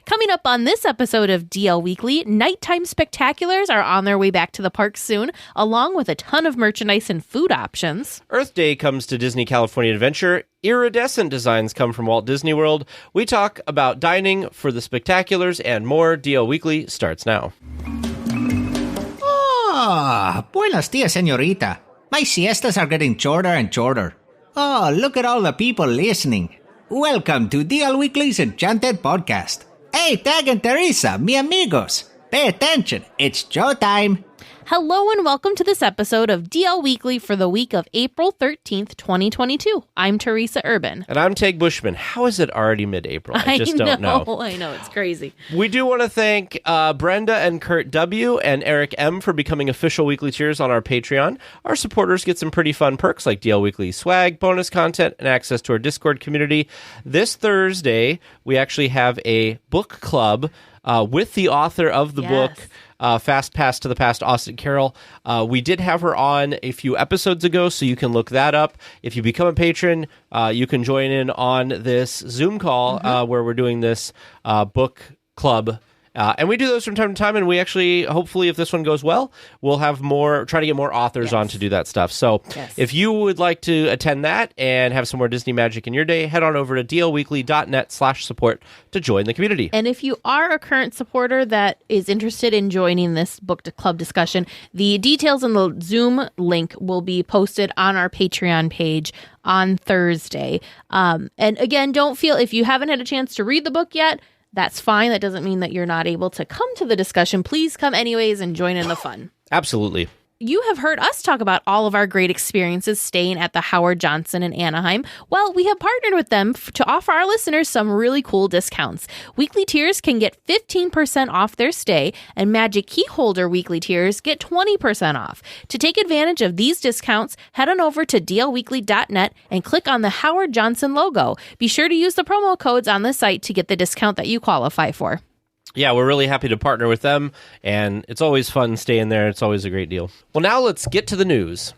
Coming up on this episode of DL Weekly, nighttime spectaculars are on their way back to the park soon, along with a ton of merchandise and food options. Earth Day comes to Disney California Adventure. Iridescent designs come from Walt Disney World. We talk about dining for the spectaculars and more. DL Weekly starts now. Ah, buenos dias, señorita. My siestas are getting shorter and shorter. Oh, look at all the people listening. Welcome to DL Weekly's Enchanted Podcast. Hey, Tag and Teresa, mi amigos. Pay attention, it's showtime. Hello and welcome to this episode of DL Weekly for the week of April 13th, 2022. I'm Teresa Urban. And I'm Tag Bushman. How is it already mid-April? I just don't know. I know, it's crazy. We do want to thank Brenda and Kurt W. and Eric M. for becoming official weekly tiers on our Patreon. Our supporters get some pretty fun perks like DL Weekly swag, bonus content, and access to our Discord community. This Thursday, we actually have a book club with the author of the book, Fast Pass to the Past, Austin Carroll. We did have her on a few episodes ago, so you can look that up. If you become a patron, you can join in on this Zoom call where we're doing this book club. And we do those from time to time, and we actually, hopefully, if this one goes well, we'll have try to get more authors on to do that stuff. So if you would like to attend that and have some more Disney magic in your day, head on over to dlweekly.net/support to join the community. And if you are a current supporter that is interested in joining this book club discussion, the details and the Zoom link will be posted on our Patreon page on Thursday. And again, don't feel, if you haven't had a chance to read the book yet, that's fine. That doesn't mean that you're not able to come to the discussion. Please come anyways and join in the fun. Absolutely. You have heard us talk about all of our great experiences staying at the Howard Johnson in Anaheim. Well, we have partnered with them to offer our listeners some really cool discounts. Weekly tiers can get 15% off their stay, and Magic Key Holder weekly tiers get 20% off. To take advantage of these discounts, head on over to dlweekly.net and click on the Howard Johnson logo. Be sure to use the promo codes on the site to get the discount that you qualify for. Yeah, we're really happy to partner with them, and it's always fun staying there. It's always a great deal. Well, now let's get to the news.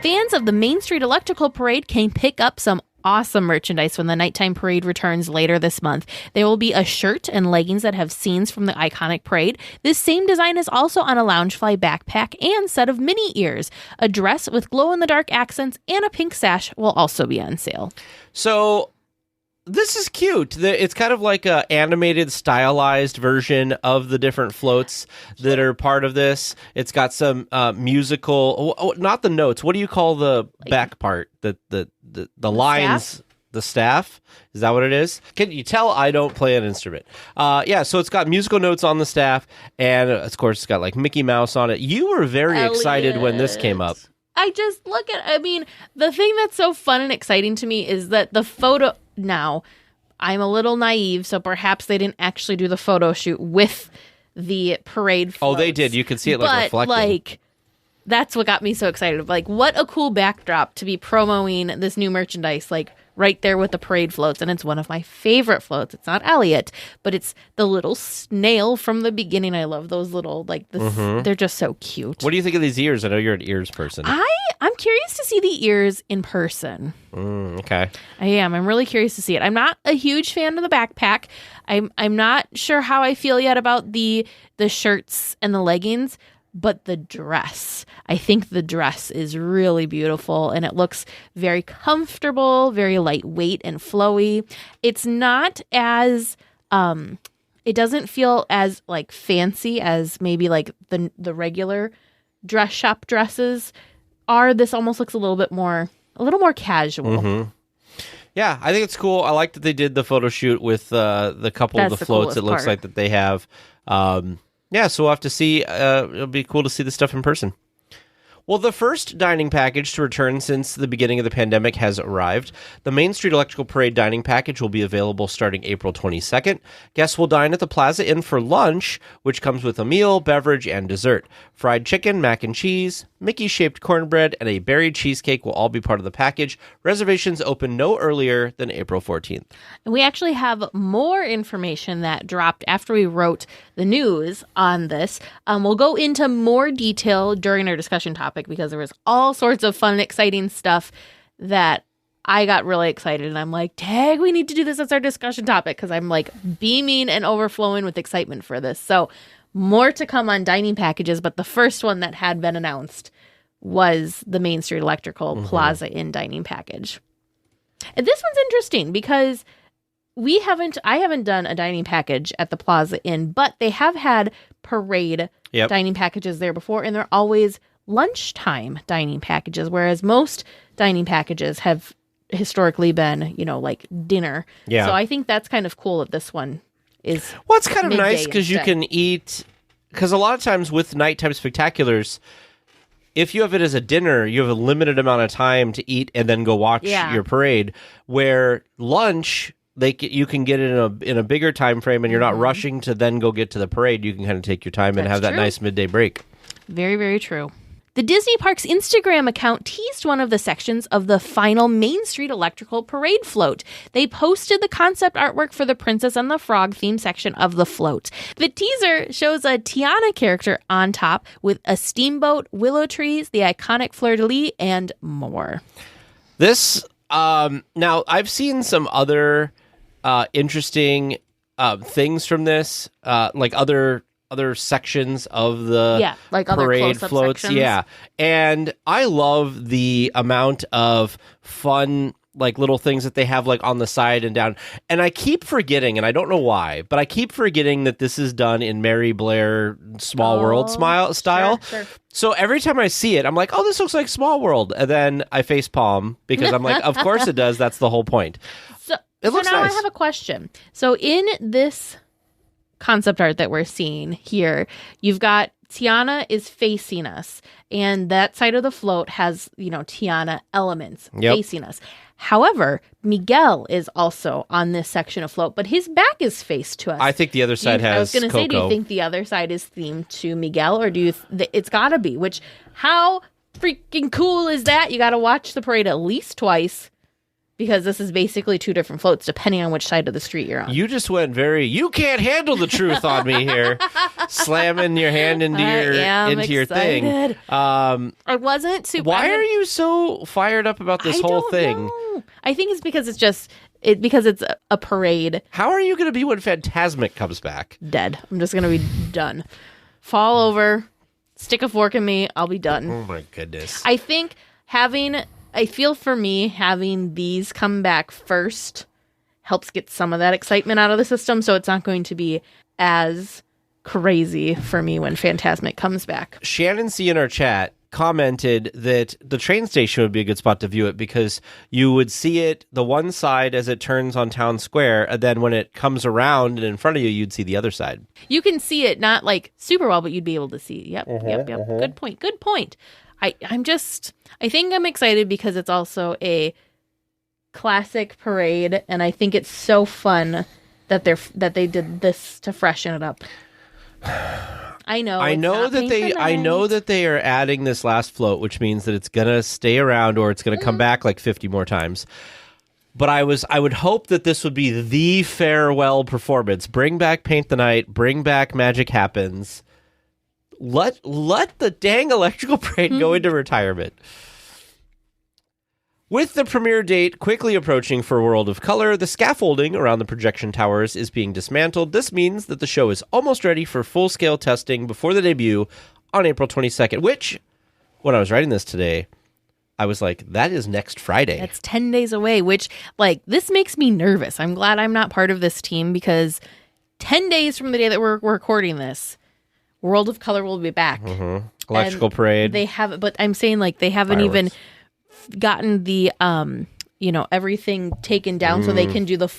Fans of the Main Street Electrical Parade can pick up some awesome merchandise when the nighttime parade returns later this month. There will be a shirt and leggings that have scenes from the iconic parade. This same design is also on a Loungefly backpack and set of mini ears. A dress with glow-in-the-dark accents and a pink sash will also be on sale. So this is cute. It's kind of like a animated, stylized version of the different floats that are part of this. It's got some musical, not the notes. What do you call the back part? The lines, staff? The staff? Is that what it is? Can you tell I don't play an instrument? So it's got musical notes on the staff, and of course it's got like Mickey Mouse on it. You were very excited when this came up. The thing that's so fun and exciting to me is that the photo. Now, I'm a little naive, so perhaps they didn't actually do the photo shoot with the parade floats. Oh, they did. You could see it reflecting. That's what got me so excited. Like, what a cool backdrop to be promoting this new merchandise, like right there with the parade floats. And it's one of my favorite floats. It's not Elliot, but it's the little snail from the beginning. I love those little, they're just so cute. What do you think of these ears? I know you're an ears person. I'm curious to see the ears in person. Okay. I am. I'm really curious to see it. I'm not a huge fan of the backpack. I'm not sure how I feel yet about the shirts and the leggings, but the dress. I think the dress is really beautiful, and it looks very comfortable, very lightweight and flowy. It's not as it doesn't feel as like fancy as maybe like the regular dress shop dresses are. This almost looks a little more casual. Mm-hmm. Yeah, I think it's cool. I like that they did the photo shoot with the couple of the floats. It looks like that they have. So we'll have to see. It'll be cool to see the stuff in person. Well, the first dining package to return since the beginning of the pandemic has arrived. The Main Street Electrical Parade dining package will be available starting April 22nd. Guests will dine at the Plaza Inn for lunch, which comes with a meal, beverage, and dessert. Fried chicken, mac and cheese, Mickey-shaped cornbread, and a berry cheesecake will all be part of the package. Reservations open no earlier than April 14th. And we actually have more information that dropped after we wrote the news on this. We'll go into more detail during our discussion topic because there was all sorts of fun, exciting stuff that I got really excited. And I'm like, Tag, we need to do this as our discussion topic because I'm like beaming and overflowing with excitement for this. So more to come on dining packages, but the first one that had been announced was the Main Street Electrical Plaza Inn dining package. And this one's interesting because I haven't done a dining package at the Plaza Inn, but they have had parade dining packages there before, and they're always lunchtime dining packages, whereas most dining packages have historically been, like dinner. Yeah. So I think that's kind of cool that this one is Well, it's kind of nice because you instead. can eat, because a lot of times with nighttime spectaculars, if you have it as a dinner, you have a limited amount of time to eat and then go watch your parade, where lunch, you can get it in a bigger time frame and you're not rushing to then go get to the parade. You can kind of take your time and have that nice midday break. Very, very true. The Disney Parks Instagram account teased one of the sections of the final Main Street Electrical Parade float. They posted the concept artwork for the Princess and the Frog theme section of the float. The teaser shows a Tiana character on top with a steamboat, willow trees, the iconic fleur-de-lis, and more. This, now I've seen some other interesting things from this, like other sections of the parade floats. Sections. Yeah. And I love the amount of fun little things that they have on the side and down. And I keep forgetting, and I don't know why, but I keep forgetting that this is done in Mary Blair Small World style. Sure. So every time I see it, I'm like, oh, this looks like Small World. And then I facepalm because I'm like, of course it does. That's the whole point. So looks now nice. I have a question. So in this concept art that we're seeing here, you've got Tiana is facing us, and that side of the float has, Tiana elements facing us. However, Miguel is also on this section of float, but his back is faced to us. I think the other side has I was going to say, do Coco. you think the other side is themed to Miguel, or do you? It's got to be. Which, how freaking cool is that? You got to watch the parade at least twice. Because this is basically two different floats, depending on which side of the street you're on. You just went you can't handle the truth on me here. Slamming your hand into your thing. I wasn't super. Why are you so fired up about this whole thing? Know. I think it's because because it's a parade. How are you going to be when Fantasmic comes back? Dead. I'm just going to be done. Fall over, stick a fork in me, I'll be done. Oh my goodness. I feel for me, having these come back first helps get some of that excitement out of the system, so it's not going to be as crazy for me when Fantasmic comes back. Shannon C. in our chat commented that the train station would be a good spot to view it because you would see it the one side as it turns on Town Square, and then when it comes around and in front of you, you'd see the other side. You can see it not super well, but you'd be able to see. Yep. Good point. I think I'm excited because it's also a classic parade, and I think it's so fun that they did this to freshen it up. I know that they are adding this last float, which means that it's gonna stay around or it's gonna come back 50 more times. But I would hope that this would be the farewell performance. Bring back Paint the Night. Bring back Magic Happens. Let the dang electrical parade go into retirement. With the premiere date quickly approaching for World of Color, the scaffolding around the projection towers is being dismantled. This means that the show is almost ready for full-scale testing before the debut on April 22nd, which, when I was writing this today, I was like, that is next Friday. That's 10 days away, which, this makes me nervous. I'm glad I'm not part of this team because 10 days from the day that we're recording this, World of Color will be back. Mm-hmm. Electrical parade. They have, but I'm saying they haven't even gotten the everything taken down so they can do the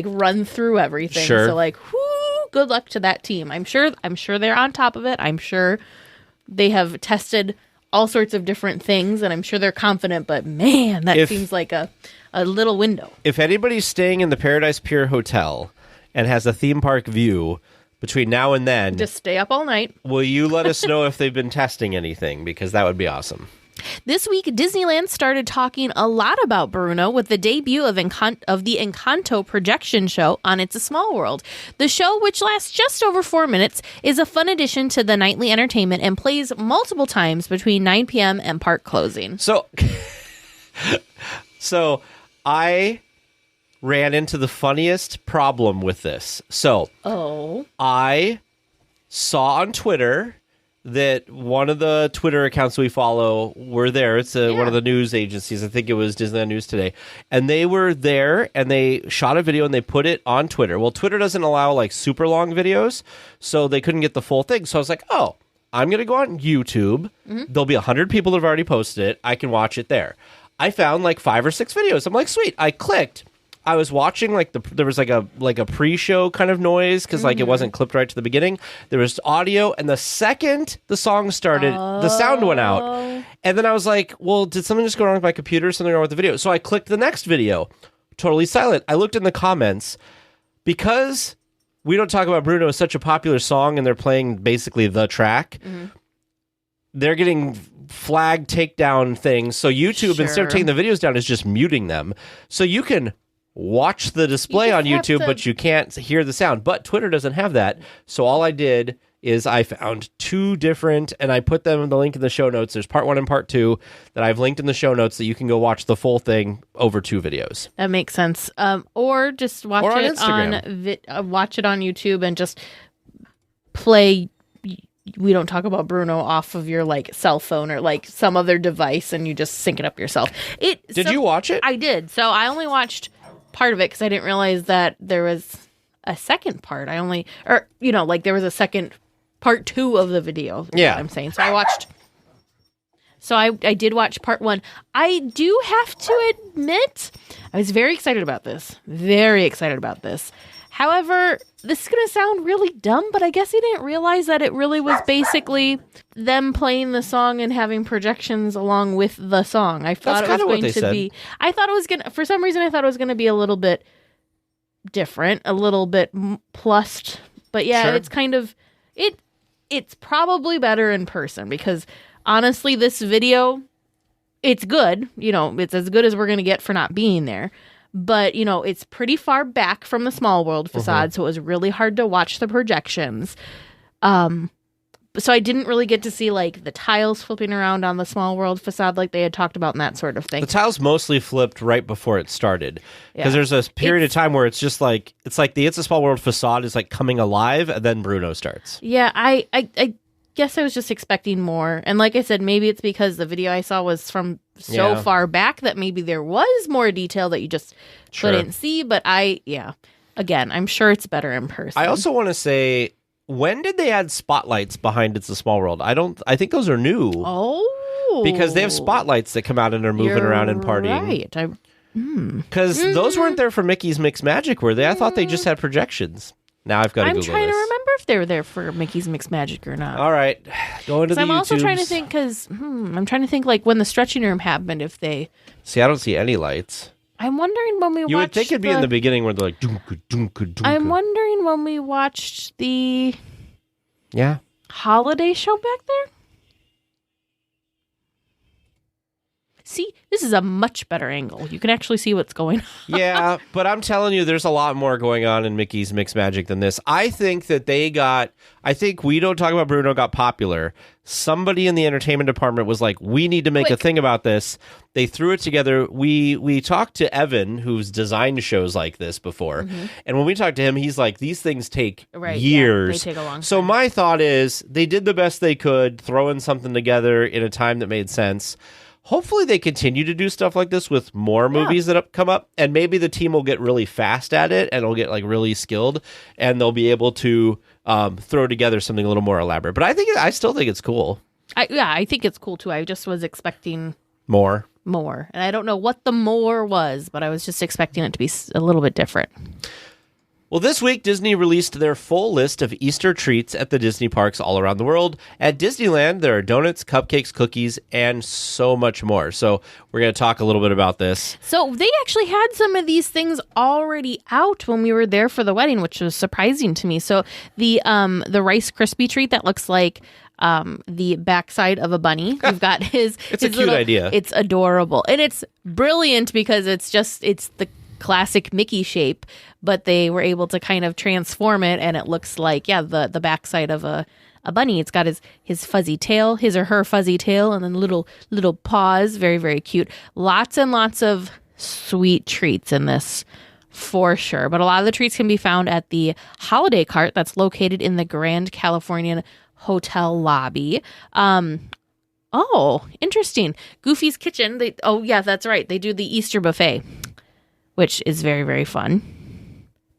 run through everything. Sure. So good luck to that team. I'm sure they're on top of it. I'm sure they have tested all sorts of different things, and I'm sure they're confident, but man, that seems like a little window. If anybody's staying in the Paradise Pier Hotel and has a theme park view between now and then, just stay up all night. Will you let us know if they've been testing anything? Because that would be awesome. This week, Disneyland started talking a lot about Bruno with the debut of the Encanto projection show on It's a Small World. The show, which lasts just over 4 minutes, is a fun addition to the nightly entertainment and plays multiple times between 9 p.m. and park closing. So I ran into the funniest problem with this. I saw on Twitter that one of the Twitter accounts we follow were there. It's one of the news agencies. I think it was Disneyland News Today. And they were there, and they shot a video, and they put it on Twitter. Well, Twitter doesn't allow, like, super long videos, so they couldn't get the full thing. So I was like, oh, I'm going to go on YouTube. Mm-hmm. There'll be 100 people that have already posted it. I can watch it there. I found, like, 5 or 6 videos. I'm like, sweet. I clicked. I was watching, like, there was like a pre-show kind of noise because like it wasn't clipped right to the beginning. There was audio, and the second the song started, the sound went out, and then I was like, "Well, did something just go wrong with my computer? Something wrong with the video?" So I clicked the next video, totally silent. I looked in the comments because We Don't Talk About Bruno is such a popular song, and they're playing basically the track. Mm-hmm. They're getting flag takedown things, so YouTube instead of taking the videos down is just muting them, so you can watch the display on YouTube, but you can't hear the sound. But Twitter doesn't have that. So all I did is I found 2 different, and I put them in the link in the show notes. There's part 1 and part 2 that I've linked in the show notes that you can go watch the full thing over 2 videos. That makes sense. Or just watch it on watch it on YouTube and just play We Don't Talk About Bruno off of your like cell phone or like some other device, and you just sync it up yourself. Did you watch it? I did. So I only watched part of it because I didn't realize that there was a second part. There was a second part 2 of the video. Yeah, I'm saying. So I watched. So I did watch part 1. I do have to admit, I was very excited about this. Very excited about this. However, this is going to sound really dumb, but I guess I didn't realize that it really was basically them playing the song and having projections along with the song. I thought it was going to be. I thought it was going to. For some reason, I thought it was going to be a little bit different, a little bit plussed. But yeah, It's kind of it. It's probably better in person because honestly, this video, it's good. It's as good as we're going to get for not being there. But, it's pretty far back from the Small World facade, so it was really hard to watch the projections. So I didn't really get to see, like, the tiles flipping around on the Small World facade like they had talked about and that sort of thing. The tiles mostly flipped right before it started. Because there's a period of time where it's just like, it's like the It's a Small World facade is, like, coming alive, and then Bruno starts. Yeah, I guess I was just expecting more. And like I said, maybe it's because the video I saw was from so far back that maybe there was more detail that you just couldn't see. But again, I'm sure it's better in person. I also want to say, when did they add spotlights behind It's a Small World? I think those are new. Oh. Because they have spotlights that come out and are moving around and partying. Right. Because those weren't there for Mickey's Mixed Magic, were they? I thought they just had projections. Now I've got to Google this. I'm trying to remember if they were there for Mickey's Mixed Magic or not. All right. Go into the YouTubes. I'm also trying to think because I'm trying to think like when the stretching room happened if they... See, I don't see any lights. I'm wondering when we watched... You would think it'd be in the beginning where they're like... Dunka, dunka, dunka. I'm wondering when we watched the... Yeah. Holiday show back there? See, this is a much better angle. You can actually see what's going on. Yeah, but I'm telling you, there's a lot more going on in Mickey's Mixed Magic than this. I think that I think We Don't Talk About Bruno got popular. Somebody in the entertainment department was like, we need to make a thing about this. They threw it together. We talked to Evan, who's designed shows like this before. Mm-hmm. And when we talked to him, he's like, these things take years. They take a long time. So my thought is they did the best they could, throwing something together in a time that made sense. Hopefully they continue to do stuff like this with more movies that come up, and maybe the team will get really fast at it and will get like really skilled, and they'll be able to throw together something a little more elaborate. But I still think it's cool. I think it's cool too. I just was expecting more, and I don't know what the more was, but I was just expecting it to be a little bit different. Well, this week, Disney released their full list of Easter treats at the Disney parks all around the world. At Disneyland, there are donuts, cupcakes, cookies, and so much more. So we're going to talk a little bit about this. So they actually had some of these things already out when we were there for the wedding, which was surprising to me. So the Rice Krispie treat that looks like the backside of a bunny. You've got his. It's a cute idea. It's adorable, and it's brilliant because it's the classic Mickey shape, but they were able to kind of transform it, and it looks like the backside of a bunny. It's got his fuzzy tail, his or her fuzzy tail, and then little paws. Very, very cute. Lots and lots of sweet treats in this for sure. But a lot of the treats can be found at the holiday cart that's located in the Grand Californian Hotel lobby. Oh, interesting. Goofy's Kitchen. That's right. They do the Easter buffet, which is very, very fun.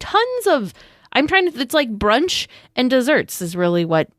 Tons of, it's like brunch and desserts is really what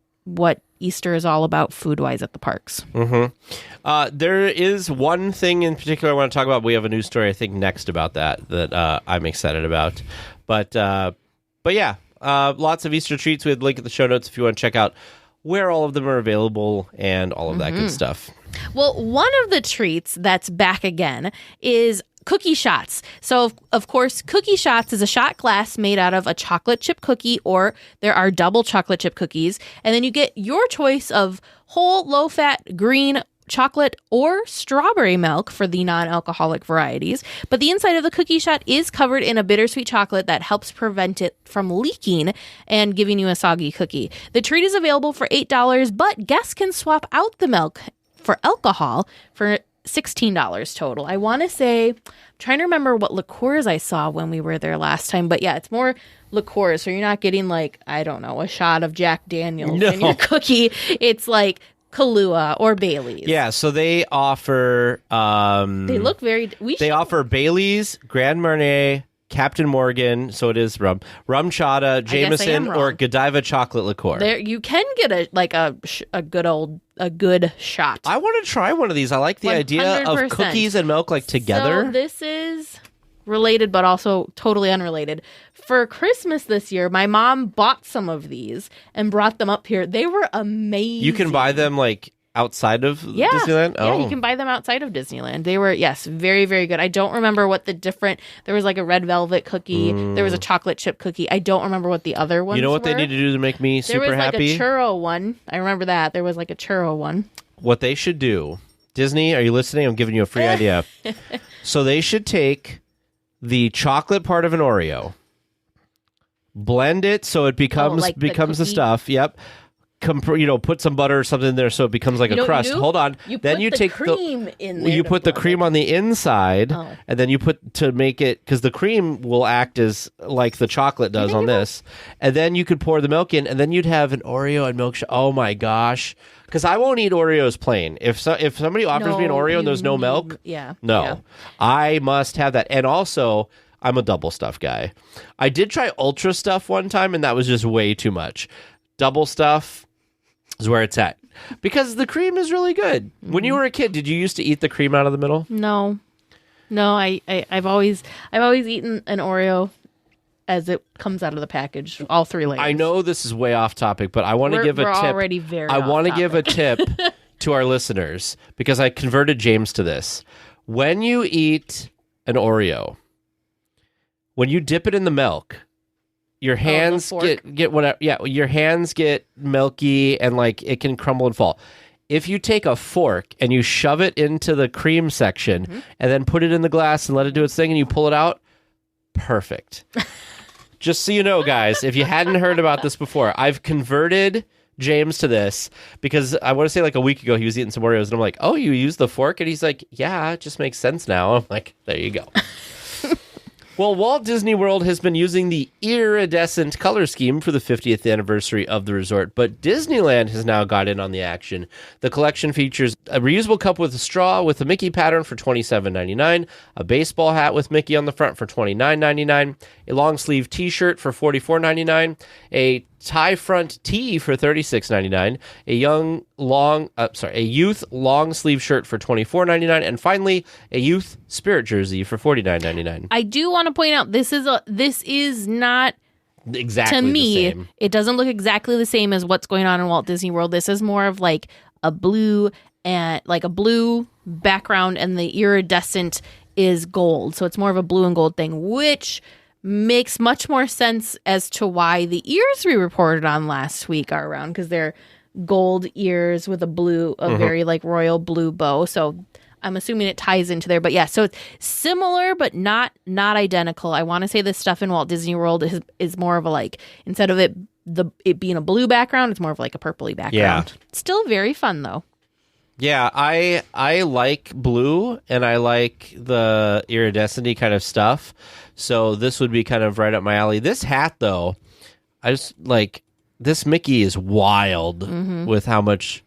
Easter is all about food-wise at the parks. Mm-hmm. There is one thing in particular I want to talk about. We have a news story, I think, next about that I'm excited about. But yeah, lots of Easter treats. We had a link in the show notes if you want to check out where all of them are available and all of that good stuff. Well, one of the treats that's back again is cookie shots. So, of course, cookie shots is a shot glass made out of a chocolate chip cookie, or there are double chocolate chip cookies. And then you get your choice of whole, low-fat, green chocolate or strawberry milk for the non-alcoholic varieties. But the inside of the cookie shot is covered in a bittersweet chocolate that helps prevent it from leaking and giving you a soggy cookie. The treat is available for $8, but guests can swap out the milk for alcohol for $16 total. I want to say, I'm trying to remember what liqueurs I saw when we were there last time, but yeah, it's more liqueurs. So you're not getting a shot of Jack Daniels in your cookie. It's like Kahlua or Bailey's. Yeah, so they offer they look very they offer Bailey's, Grand Marnier, Captain Morgan, so it is rum chata, Jameson, or Godiva chocolate liqueur. There you can get a good shot. I want to try one of these. I like the 100%. Idea of cookies and milk together. So this is related, but also totally unrelated. For Christmas this year, my mom bought some of these and brought them up here. They were amazing. You can buy them outside of Disneyland? Yeah, you can buy them outside of Disneyland. They were, very, very good. I don't remember what there was a red velvet cookie. There was a chocolate chip cookie. I don't remember what the other ones were. You know what they need to do to make me super happy? There was a churro one. I remember that. There was a churro one. What they should do, Disney, are you listening? I'm giving you a free idea. So they should take the chocolate part of an Oreo, blend it so it becomes the stuff. Yep. Put some butter or something in there so it becomes like a crust. Hold on. Then you take cream in there. You put the cream on the inside, and then you put to make it, because the cream will act as like the chocolate does on this. And then you could pour the milk in, and then you'd have an Oreo and milk. Oh my gosh! Because I won't eat Oreos plain. If somebody offers me an Oreo and there's no milk, I must have that. And also, I'm a double stuff guy. I did try ultra stuff one time, and that was just way too much. Double stuff is where it's at, because the cream is really good. When you were a kid, did you used to eat the cream out of the middle? No. I've always eaten an Oreo as it comes out of the package, all three layers. I know this is way off topic, but I want to give a tip. Already very. I want to give a tip to our listeners, because I converted James to this. When you eat an Oreo, when you dip it in the milk, your hands get whatever. Yeah, your hands get milky and it can crumble and fall. If you take a fork and you shove it into the cream section and then put it in the glass and let it do its thing and you pull it out, perfect. Just so you know, guys, if you hadn't heard about this before, I've converted James to this because I want to say a week ago he was eating some Oreos and I'm like, oh, you use the fork? And he's like, yeah, it just makes sense now. I'm like, there you go. Well, Walt Disney World has been using the iridescent color scheme for the 50th anniversary of the resort, but Disneyland has now got in on the action. The collection features a reusable cup with a straw with a Mickey pattern for $27.99, a baseball hat with Mickey on the front for $29.99, a long sleeve t-shirt for $44.99, a tie front tee for $36.99, a youth long sleeve shirt for $24.99, and finally a youth spirit jersey for $49.99. I do want to point out this is not exactly to me, the same. it doesn't look exactly the same as what's going on in Walt Disney World. This is more of like a blue background, and the iridescent is gold. So it's more of a blue and gold thing, which makes much more sense as to why the ears we reported on last week are around, because they're gold ears with a very like royal blue bow. So I'm assuming it ties into there. But yeah, so it's similar but not identical. I want to say this stuff in Walt Disney World is more of a like, instead of it being a blue background, it's more of like a purpley background. Yeah. Still very fun though. Yeah, I like blue and I like the iridescent kind of stuff. So this would be kind of right up my alley. This hat though, I just like, this Mickey is wild with how much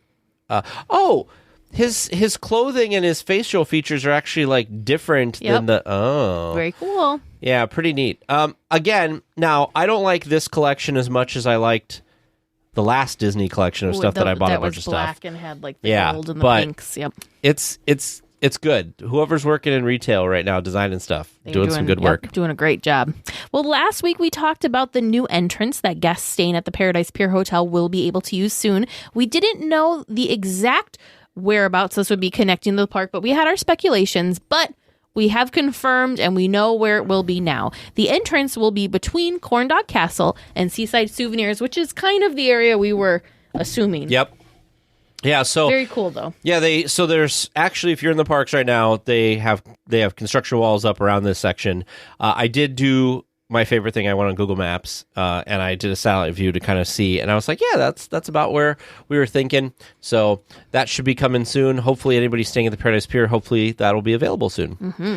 his clothing and his facial features are actually like different than very cool. Yeah, pretty neat. Again, now I don't like this collection as much as I liked the last Disney collection of stuff that I bought a bunch of stuff. That was black and had like the gold and the pinks. Yep. It's good. Whoever's working in retail right now, designing stuff, doing some good work. Doing a great job. Well, last week we talked about the new entrance that guests staying at the Paradise Pier Hotel will be able to use soon. We didn't know the exact whereabouts this would be connecting to the park, but we had our speculations, but we have confirmed and we know where it will be now. The entrance will be between Corndog Castle and Seaside Souvenirs, which is kind of the area we were assuming. Yep. Yeah, so very cool though. Yeah, there's actually, if you're in the parks right now, they have construction walls up around this section. I did do my favorite thing. I went on Google Maps and I did a satellite view to kind of see, and I was like, yeah, that's about where we were thinking. So that should be coming soon. Hopefully, anybody staying at the Paradise Pier, hopefully that'll be available soon. Mm-hmm.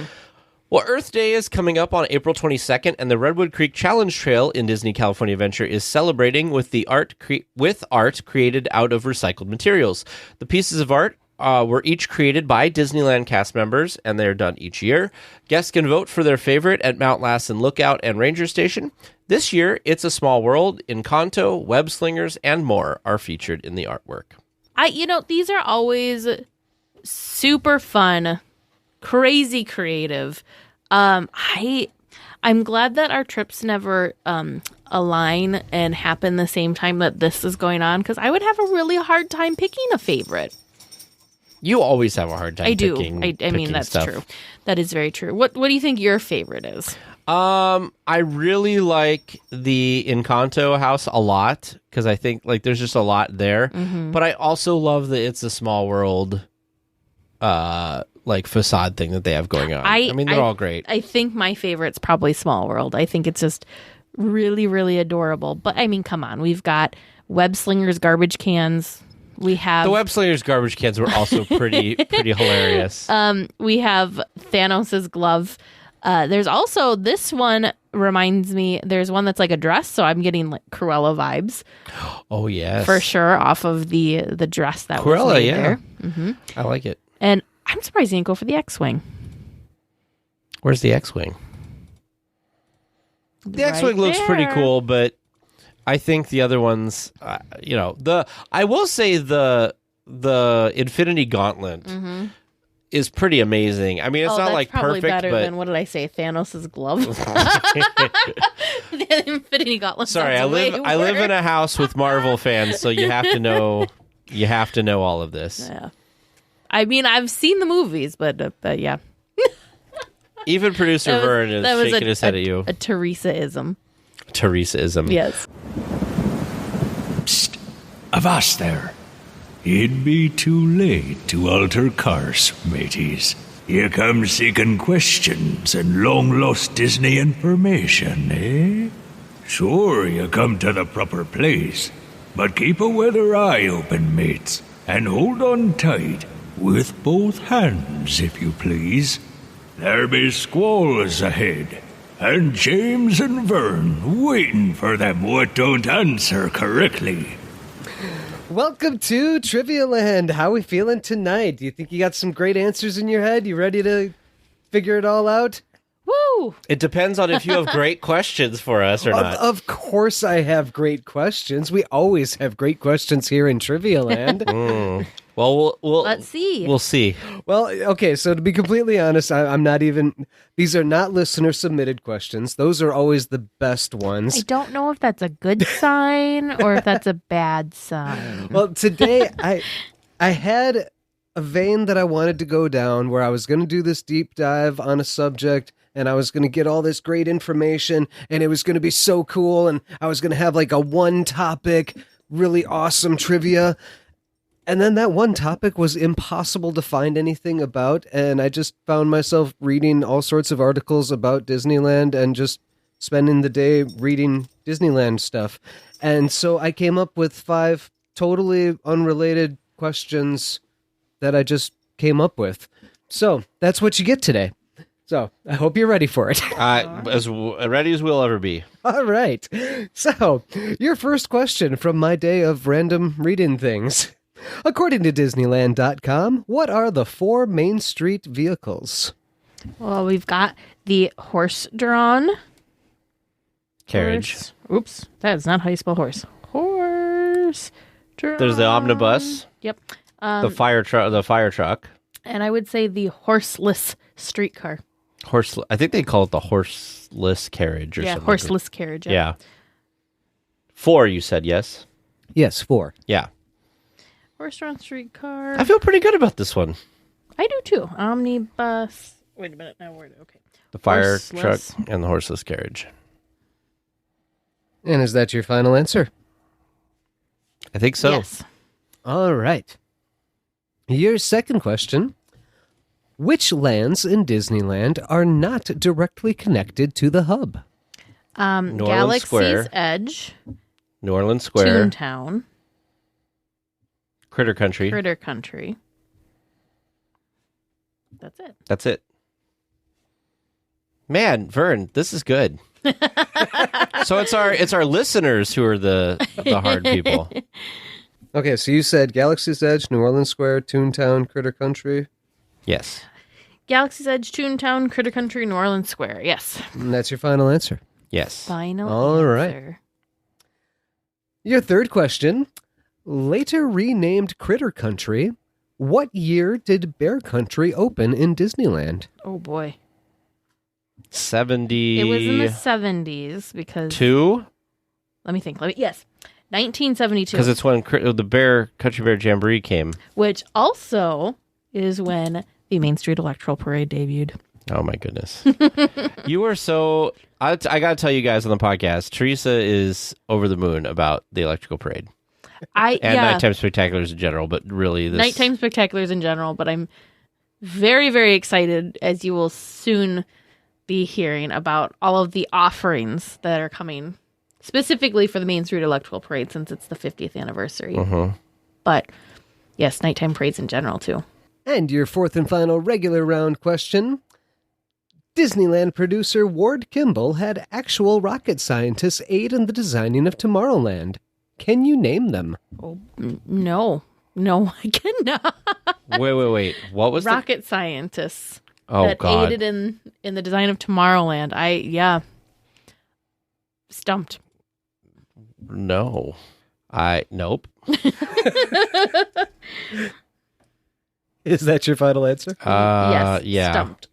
Well, Earth Day is coming up on April 22nd, and the Redwood Creek Challenge Trail in Disney California Adventure is celebrating with art created out of recycled materials. The pieces of art were each created by Disneyland cast members, and they're done each year. Guests can vote for their favorite at Mount Lassen Lookout and Ranger Station. This year, It's a Small World, Encanto, Web Slingers, and more are featured in the artwork. These are always super fun, crazy creative. I'm glad that our trips never align and happen the same time that this is going on, because I would have a really hard time picking a favorite. You always have a hard time picking. I mean, that's stuff. true. That is very true. What do you think your favorite is? I really like the Encanto house a lot, because I think like there's just a lot there. Mm-hmm. But I also love the It's a Small World like facade thing that they have going on. I mean, they're all great. I think my favorite's probably Small World. I think it's just really, really adorable. But I mean, come on. We've got Web Slingers garbage cans. We have the Web Slingers garbage cans were also pretty hilarious. We have Thanos' glove. There's also, this one reminds me, there's one that's like a dress, so I'm getting like Cruella vibes. Oh yes, for sure, off of the dress that Cruella, was made there. Mm-hmm. I like it. And I'm surprised you didn't go for the X-Wing. Where's the X-Wing? The X-Wing looks pretty cool, but I think the other ones, I will say the Infinity Gauntlet is pretty amazing. I mean, it's not like probably perfect, better but than, what did I say? Thanos' glove. The Infinity Gauntlet. Sorry, I live in a house with Marvel fans, so you have to know all of this. Yeah. I mean, I've seen the movies, but yeah. Even producer Vern is shaking his head at you. A Teresa-ism. Teresa-ism. Yes. Psst. Avast there. It'd be too late to alter course, mateys. You come seeking questions and long-lost Disney information, eh? Sure, you come to the proper place. But keep a weather eye open, mates. And hold on tight. With both hands, if you please. There be squalls ahead, and James and Vern waiting for them what don't answer correctly. Welcome to Trivia Land. How we feeling tonight? Do you think you got some great answers in your head? You ready to figure it all out? Woo! It depends on if you have great questions for us or not. Of course I have great questions. We always have great questions here in Trivia Land. Well, Let's see. We'll see. Well, okay, so to be completely honest, I'm not even... These are not listener-submitted questions. Those are always the best ones. I don't know if that's a good sign or if that's a bad sign. Well, today I had a vein that I wanted to go down where I was going to do this deep dive on a subject and I was going to get all this great information and it was going to be so cool and I was going to have like a one topic, really awesome trivia. And then that one topic was impossible to find anything about, and I just found myself reading all sorts of articles about Disneyland and just spending the day reading Disneyland stuff. And so I came up with 5 totally unrelated questions that I just came up with. So that's what you get today. So I hope you're ready for it. As ready as we'll ever be. All right. So your first question from my day of random reading things. According to Disneyland.com, what are the 4 Main Street vehicles? Well, we've got the horse-drawn Carriage. horse. Oops, that is not how you spell horse. Horse-drawn. There's the omnibus. Yep. The fire truck. And I would say the horseless streetcar. I think they call it the horseless carriage or something. Horseless carriage. Yeah. 4, you said, yes? Yes, 4. Yeah. Horse-drawn streetcar. I feel pretty good about this one. I do too. Omnibus. Wait a minute. Now where? Okay. The fire Horseless. truck and the horseless carriage. And is that your final answer? I think so. Yes. All right. Your second question. Which lands in Disneyland are not directly connected to the hub? Orleans Galaxy's Square. Edge. New Orleans Square. Toontown. Critter Country. Critter Country. That's it. That's it. Man, Vern, this is good. So it's our listeners who are the hard people. Okay, so you said Galaxy's Edge, New Orleans Square, Toontown, Critter Country. Yes. Galaxy's Edge, Toontown, Critter Country, New Orleans Square. Yes. And that's your final answer. Yes. Final All right. answer. Your third question. Later renamed Critter Country, what year did Bear Country open in Disneyland? Oh, boy. 72. It was in the 70s because... Let me think. Yes. 1972. Because it's when the Country Bear Jamboree came. Which also is when the Main Street Electoral Parade debuted. Oh, my goodness. You are so... I got to tell you guys on the podcast, Teresa is over the moon about the Electrical Parade. And Nighttime Spectaculars in general, but really this... Nighttime Spectaculars in general, but I'm very, very excited, as you will soon be hearing, about all of the offerings that are coming, specifically for the Main Street Electrical Parade, since it's the 50th anniversary. Mm-hmm. But, yes, nighttime parades in general, too. And your fourth and final regular round question. Disneyland producer Ward Kimball had actual rocket scientists aid in the designing of Tomorrowland. Can you name them? Oh, no. No, I cannot. Wait. What was rocket scientists that aided in the design of Tomorrowland? Stumped. No. Nope. Is that your final answer? Yes. Yeah. Stumped.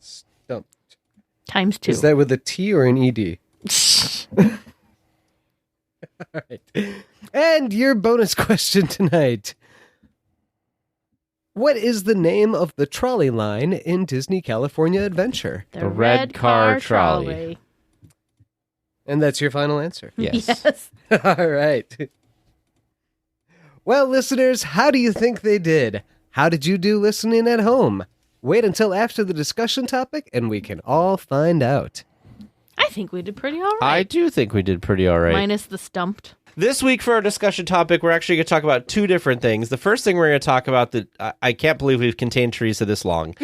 Stumped. Times 2. Is that with a T or an ED? All right. And your bonus question tonight. What is the name of the trolley line in Disney California Adventure? The Red Car Trolley. And that's your final answer? Yes. Yes. All right. Well, listeners, how do you think they did? How did you do listening at home? Wait until after the discussion topic and we can all find out. I think we did pretty all right. I do think we did pretty all right. Minus the stumped. This week for our discussion topic, we're actually going to talk about 2 different things. The first thing we're going to talk about that I can't believe we've contained Teresa this long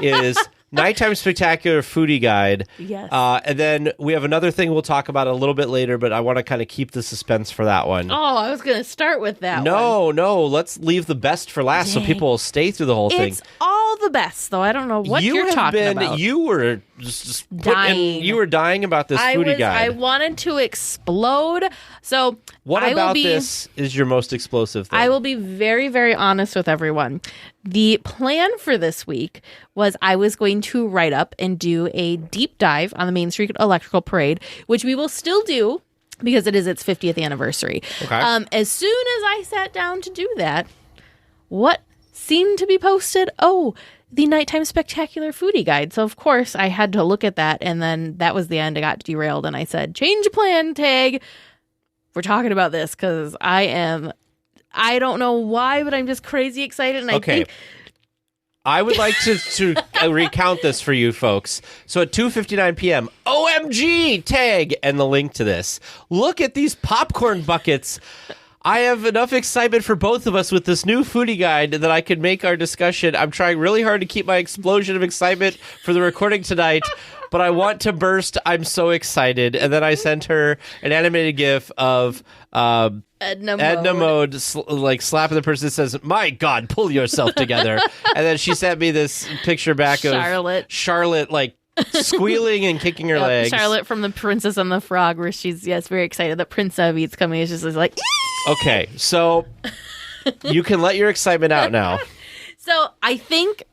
is Nighttime Spectacular Foodie Guide. Yes. And then we have another thing we'll talk about a little bit later, but I want to kind of keep the suspense for that one. Oh, I was going to start with that one. No, let's leave the best for last so people will stay through the whole thing. It's all the best, though. I don't know what you're talking about. You were just dying. You were dying about this foodie guide. I wanted to explode. So what about this is your most explosive thing? I will be very, very honest with everyone. The plan for this week was I was going to write up and do a deep dive on the Main Street Electrical Parade, which we will still do because it is its 50th anniversary. Okay. As soon as I sat down to do that, what seemed to be posted? Oh, the Nighttime Spectacular Foodie Guide. So, of course, I had to look at that, and then that was the end. I got derailed, and I said, change of plan, Tag. We're talking about this because I don't know why, but I'm just crazy excited, and I think... I would like to recount this for you folks. So at 2:59 p.m., OMG, Tag, and the link to this. Look at these popcorn buckets. I have enough excitement for both of us with this new foodie guide that I could make our discussion. I'm trying really hard to keep my explosion of excitement for the recording tonight, but I want to burst. I'm so excited. And then I sent her an animated GIF of Edna Mode slapping the person that says, "My God, pull yourself together." And then she sent me this picture back of Charlotte like squealing and kicking her legs. Charlotte from The Princess and the Frog, where she's very excited that Prince Evie's coming. It's just like... Okay, so you can let your excitement out now. So I think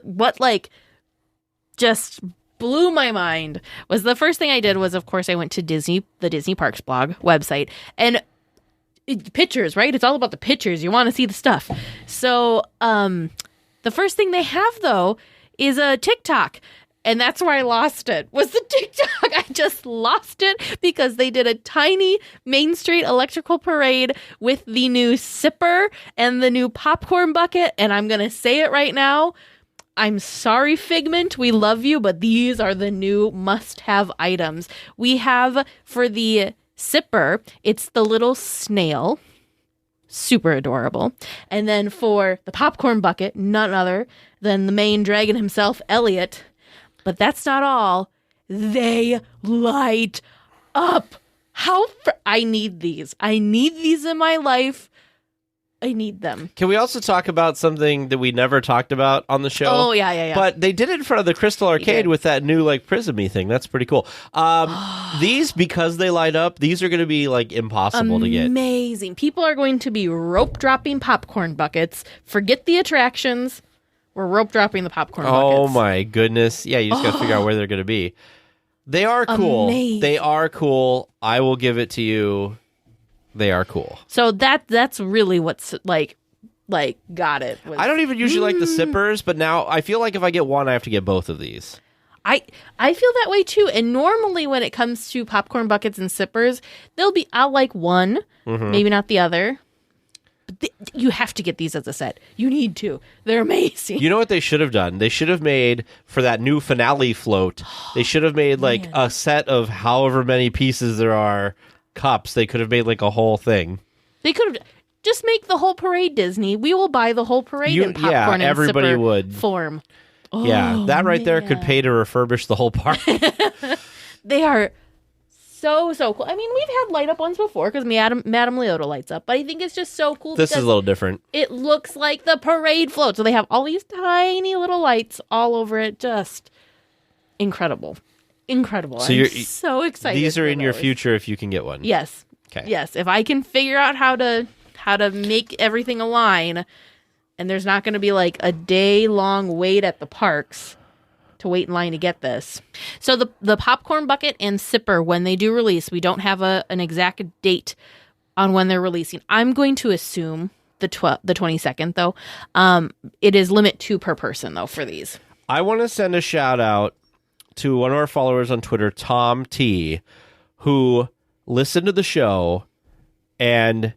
what just blew my mind was the first thing I did was, of course, I went to the Disney Parks blog website, and pictures, right? It's all about the pictures. You want to see the stuff. So the first thing they have, though, is a TikTok. And that's where I lost it, was the TikTok. I just lost it because they did a tiny Main Street Electrical Parade with the new sipper and the new popcorn bucket. And I'm going to say it right now. I'm sorry, Figment. We love you, but these are the new must-have items. We have, for the sipper, it's the little snail. Super adorable. And then for the popcorn bucket, none other than the main dragon himself, Elliot. But that's not all. They light up. I need these. I need these in my life. I need them. Can we also talk about something that we never talked about on the show? Oh, yeah. But they did it in front of the Crystal Arcade with that new prism-y thing. That's pretty cool. These, because they light up, these are going to be impossible to get. Amazing. People are going to be rope dropping popcorn buckets. Forget the attractions. We're rope dropping the popcorn buckets. Oh my goodness. Yeah, you just got to figure out where they're going to be. They are cool. Amazing. They are cool. I will give it to you. They are cool. So that's really what's got it. I don't even usually like the sippers, but now I feel like if I get one, I have to get both of these. I feel that way too. And normally when it comes to popcorn buckets and sippers, I'll like one, maybe not the other. You have to get these as a set. You need to. They're amazing. You know what they should have done? They should have made, for that new finale float, they should have made a set of however many pieces there are cups. They could have made a whole thing. They could have just make the whole parade Disney. We will buy the whole parade in popcorn and everybody sipper would. Form. Yeah, that right there could pay to refurbish the whole park. They are so cool. I mean, we've had light up ones before because Madame Leota lights up, but I think it's just so cool. This is a little different. It looks like the parade float. So they have all these tiny little lights all over it. Just incredible. So I'm so excited. These are in your future if you can get one. Yes. Okay. Yes. If I can figure out how to make everything align, and there's not going to be a day-long wait at the parks to wait in line to get this. So the popcorn bucket and sipper, when they do release, we don't have an exact date on when they're releasing. I'm going to assume the 22nd, though. It is limit 2 per person, though, for these. I want to send a shout out to one of our followers on Twitter, Tom T, who listened to the show, and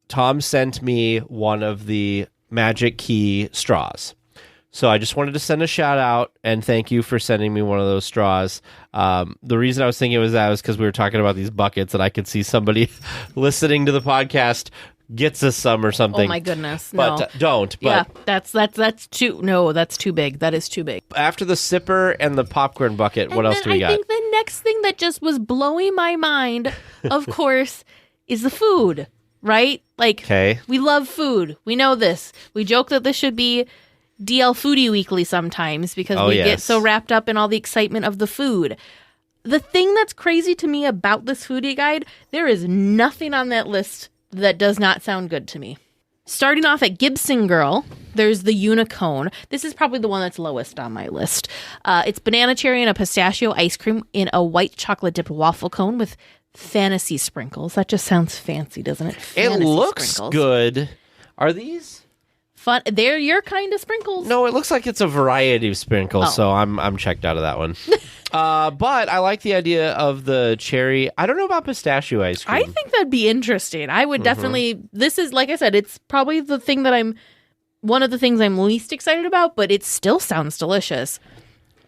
Tom sent me one of the Magic Key straws. So I just wanted to send a shout out and thank you for sending me one of those straws. The reason I was thinking it was because we were talking about these buckets, and I could see somebody listening to the podcast gets us some or something. Oh my goodness! But don't. But yeah, that's too. No, that's too big. That is too big. After the sipper and the popcorn bucket, what else do we got? I think the next thing that just was blowing my mind, of course, is the food. Right? Okay. We love food. We know this. We joke that this should be DL Foodie Weekly sometimes because we get so wrapped up in all the excitement of the food. The thing that's crazy to me about this foodie guide, there is nothing on that list that does not sound good to me. Starting off at Gibson Girl, there's the Unicone. This is probably the one that's lowest on my list. It's banana cherry and a pistachio ice cream in a white chocolate dipped waffle cone with fantasy sprinkles. That just sounds fancy, doesn't it? Fantasy it looks sprinkles. Good. Are these fun? They're your kind of sprinkles. No, it looks like it's a variety of sprinkles, so I'm checked out of that one. But I like the idea of the cherry. I don't know about pistachio ice cream. I think that'd be interesting. I would definitely. This is, like I said, it's probably the thing that one of the things I'm least excited about, but it still sounds delicious.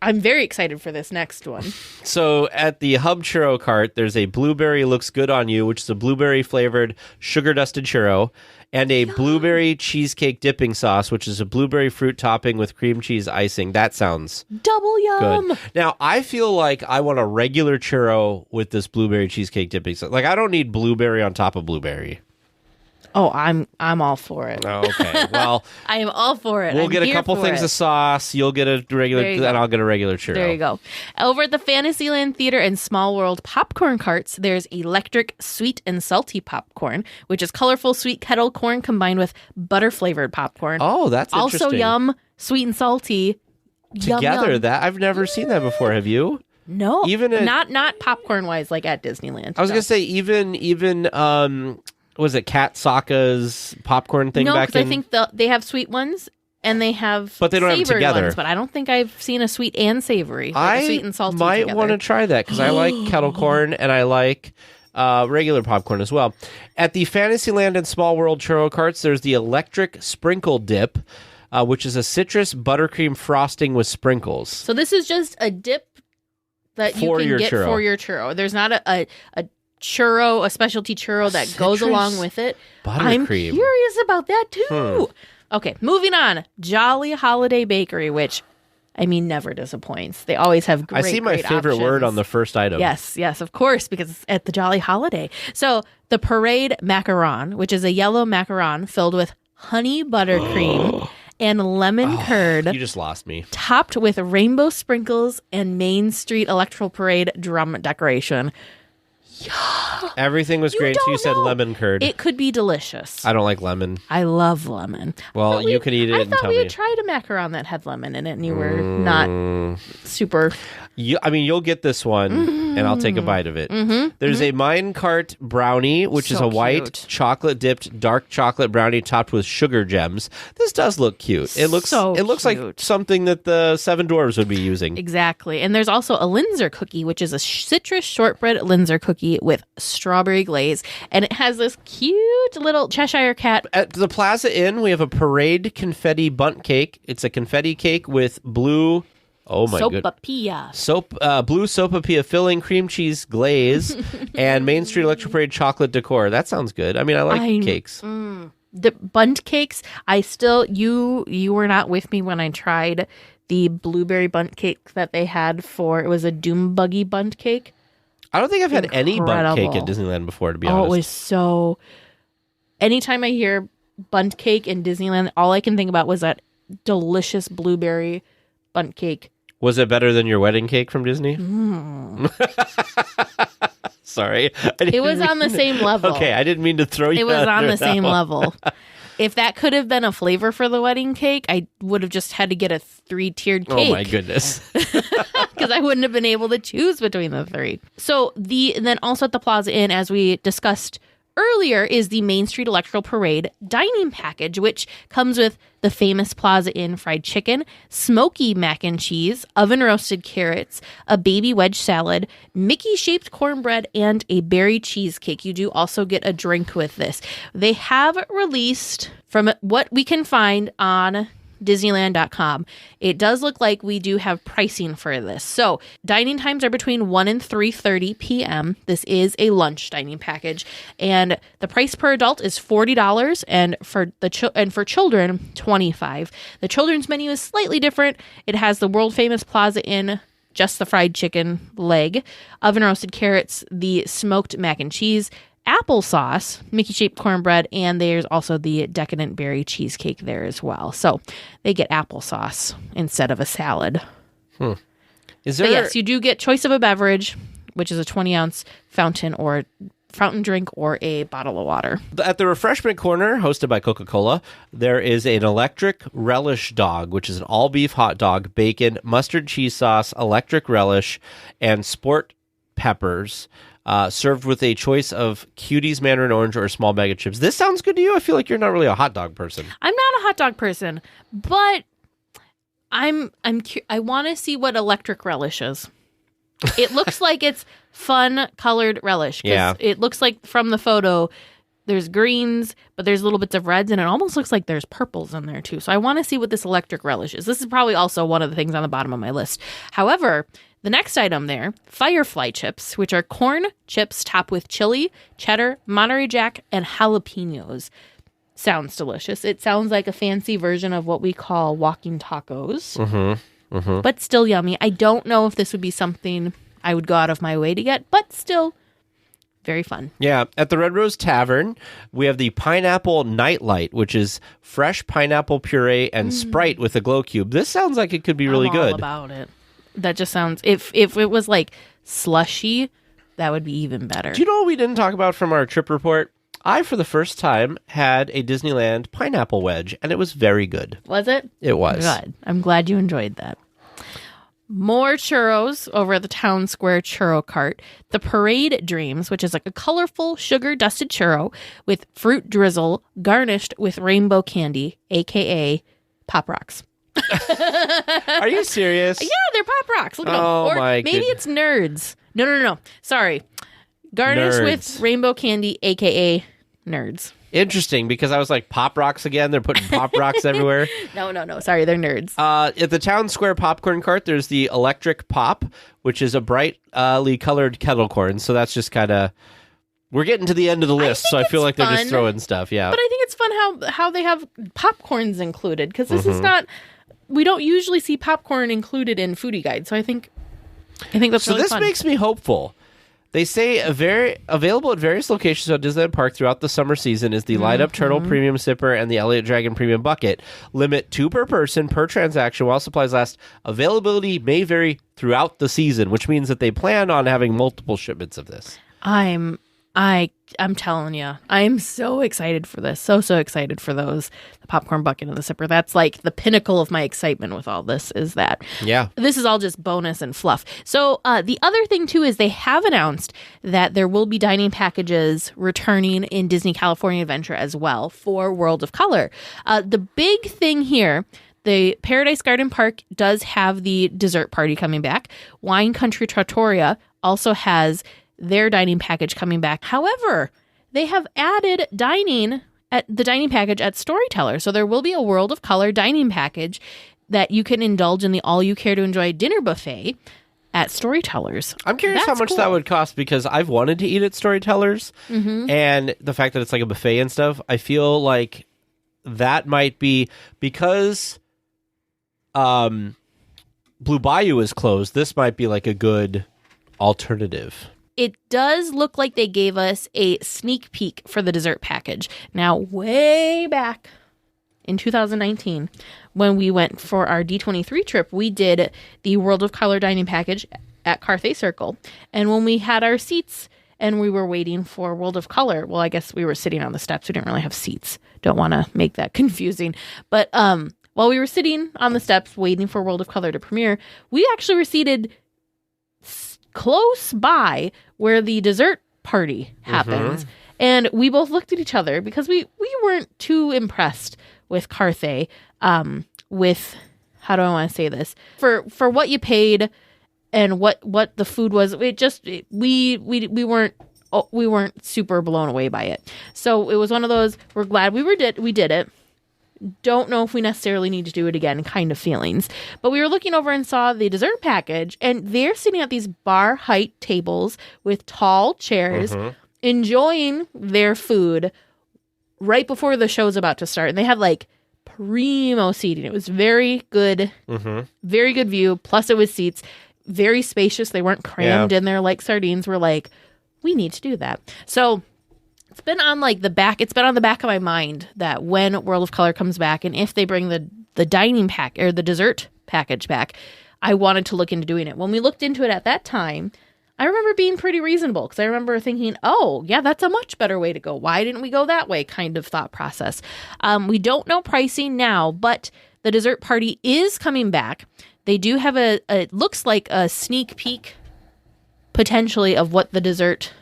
I'm very excited for this next one. So at the Hub Churro cart, there's a blueberry looks good on you, which is a blueberry flavored sugar dusted churro, and a blueberry cheesecake dipping sauce, which is a blueberry fruit topping with cream cheese icing. That sounds double yum. Good. Now, I feel like I want a regular churro with this blueberry cheesecake dipping sauce. Like, I don't need blueberry on top of blueberry. Oh, I'm all for it. Oh, okay. Well, I am all for it. We'll I'm get a couple things of sauce. You'll get a regular, and I'll get a regular churro. There you go. Over at the Fantasyland Theater and Small World popcorn carts, there's electric sweet and salty popcorn, which is colorful sweet kettle corn combined with butter flavored popcorn. Oh, that's interesting. Also, yum, sweet and salty. Together, yum. That I've never seen that before. Have you? No, even not popcorn wise, like at Disneyland. I was gonna say even was it Kat Sokka's popcorn thing? No, back because I think they have sweet ones and they have but they don't have them together. Ones, but I don't think I've seen a sweet and savory. Like sweet and salty. I might want to try that because I like kettle corn and I like regular popcorn as well. At the Fantasyland and Small World churro carts, there's the electric sprinkle dip, which is a citrus buttercream frosting with sprinkles. So this is just a dip that you can get for your churro. There's not a churro, a specialty churro that goes along with it. I'm curious about that too. Okay, moving on. Jolly Holiday Bakery, which never disappoints. They always have great. I see my favorite word on the first item. Yes, of course, because it's at the Jolly Holiday. So the Parade Macaron, which is a yellow macaron filled with honey buttercream and lemon curd. You just lost me. Topped with rainbow sprinkles and Main Street Electoral Parade drum decoration. Yeah. Everything was great until you said lemon curd. It could be delicious. I don't like lemon. I love lemon. Well, you can eat it and tell me. I thought we had tried a macaron that had lemon in it, and you were not super. You'll get this one, and I'll take a bite of it. There's a minecart brownie, which is a white chocolate-dipped dark chocolate brownie topped with sugar gems. This does look cute. It looks like something that the Seven Dwarves would be using. Exactly. And there's also a Linzer cookie, which is a citrus shortbread Linzer cookie with strawberry glaze, and it has this cute little Cheshire cat. At the Plaza Inn, we have a parade confetti bundt cake. It's a confetti cake with blue. Oh my goodness. Blue sopapilla filling, cream cheese glaze, and Main Street Electric Parade chocolate decor. That sounds good. I like cakes. The bundt cakes, you were not with me when I tried the blueberry bundt cake that they had it was a Doom Buggy bundt cake. I don't think I've had any bundt cake at Disneyland before, to be honest. Oh, it was so... Anytime I hear bundt cake in Disneyland, all I can think about was that delicious blueberry bundt cake. Was it better than your wedding cake from Disney? Sorry. It was on the same level. Okay, I didn't mean to throw you. It was on the same level. If that could have been a flavor for the wedding cake, I would have just had to get a 3-tiered cake. Oh my goodness. Because I wouldn't have been able to choose between the three. So then also at the Plaza Inn, as we discussed earlier, is the Main Street Electoral Parade dining package, which comes with the famous Plaza Inn fried chicken, smoky mac and cheese, oven roasted carrots, a baby wedge salad, Mickey-shaped cornbread, and a berry cheesecake. You do also get a drink with this. They have released, from what we can find on Disneyland.com, it does look like we do have pricing for this. So dining times are between 1 and 3:30 p.m. This is a lunch dining package, and the price per adult is $40, and for children $25. The children's menu is slightly different. It has the world famous Plaza Inn, just the fried chicken leg, oven roasted carrots, the smoked mac and cheese, applesauce, Mickey-shaped cornbread, and there's also the decadent berry cheesecake there as well. So they get applesauce instead of a salad. Is there? But yes, you do get choice of a beverage, which is a 20-ounce fountain drink or a bottle of water. At the refreshment corner, hosted by Coca-Cola, there is an electric relish dog, which is an all-beef hot dog, bacon, mustard cheese sauce, electric relish, and sport peppers, served with a choice of Cuties, Mandarin Orange, or a small bag of chips. This sounds good to you? I feel like you're not really a hot dog person. I'm not a hot dog person, but I want to see what electric relish is. It looks like it's fun colored relish. Yeah. It looks like from the photo, there's greens, but there's little bits of reds, and it almost looks like there's purples in there too. So I want to see what this electric relish is. This is probably also one of the things on the bottom of my list. However, the next item there, Firefly chips, which are corn chips topped with chili, cheddar, Monterey Jack, and jalapenos. Sounds delicious. It sounds like a fancy version of what we call walking tacos. But still yummy. I don't know if this would be something I would go out of my way to get, but still very fun. Yeah. At the Red Rose Tavern, we have the Pineapple Nightlight, which is fresh pineapple puree and Sprite with a glow cube. This sounds like it could be really I'm good. all about it. That just sounds, if it was like slushy, that would be even better. Do you know what we didn't talk about from our trip report? I, for the first time, had a Disneyland pineapple wedge, and it was very good. Was it? It was. Good. I'm glad you enjoyed that. More churros over at the Town Square Churro Cart. The Parade Dreams, which is like a colorful sugar-dusted churro with fruit drizzle garnished with rainbow candy, a.k.a. Pop Rocks. Are you serious? Yeah, they're Pop Rocks. Look at them. Oh, Or my maybe it's Nerds. No. Sorry. Garnished with rainbow candy, a.k.a. Nerds. Interesting, because I was like, Pop Rocks again? They're putting Pop Rocks everywhere. No. Sorry, they're Nerds. At the Town Square Popcorn Cart, there's the Electric Pop, which is a brightly colored kettle corn. So that's just kind of... We're getting to the end of the list, so I feel like they're just throwing stuff, yeah. But I think it's fun how they have popcorns included, because this is not... We don't usually see popcorn included in foodie guides, so I think that's so really this fun. makes me hopeful. They say available at various locations at Disneyland Park throughout the summer season is the Light Up Turtle Premium Sipper and the Elliott Dragon Premium Bucket. Limit 2 per person per transaction while supplies last. Availability may vary throughout the season, which means that they plan on having multiple shipments of this. I'm telling you, I'm so excited for this. So excited for those. The popcorn bucket and the sipper. That's like the pinnacle of my excitement with all this is that. Yeah. This is all just bonus and fluff. So the other thing too is they have announced that there will be dining packages returning in Disney California Adventure as well for World of Color. The big thing here, the Paradise Garden Park does have the dessert party coming back. Wine Country Trattoria also has their dining package coming back. However, they have added dining at the dining package at Storyteller. So there will be a World of Color dining package that you can indulge in the All You Care to Enjoy dinner buffet at Storytellers. I'm curious how much that would cost, because I've wanted to eat at Storytellers, and the fact that it's like a buffet and stuff, I feel like that might be, because Blue Bayou is closed, this might be like a good alternative. It does look like they gave us a sneak peek for the dessert package. Now, way back in 2019, when we went for our D23 trip, we did the World of Color dining package at Carthay Circle. And when we had our seats and we were waiting for World of Color, well, I guess we were sitting on the steps. We didn't really have seats. Don't want to make that confusing. But while we were sitting on the steps waiting for World of Color to premiere, we actually were seated close by where the dessert party happens. And we both looked at each other because we weren't too impressed with Carthay, with, how do I want to say this? For what you paid and what the food was, we weren't super blown away by it. So it was one of those, we're glad we did it. Don't know if we necessarily need to do it again kind of feelings. But we were looking over and saw the dessert package, and they're sitting at these bar height tables with tall chairs, enjoying their food right before the show's about to start. And they had like primo seating. It was very good, very good view. Plus it was seats, very spacious. They weren't crammed in there like sardines. We're like, we need to do that. So It's been on like the back. It's been on the back of my mind that when World of Color comes back, and if they bring the dining pack or the dessert package back, I wanted to look into doing it. When we looked into it at that time, I remember being pretty reasonable because I remember thinking, oh, yeah, that's a much better way to go. Why didn't we go that way? Kind of thought process. We don't know pricing now, but the dessert party is coming back. They do have it looks like a sneak peek potentially of what the dessert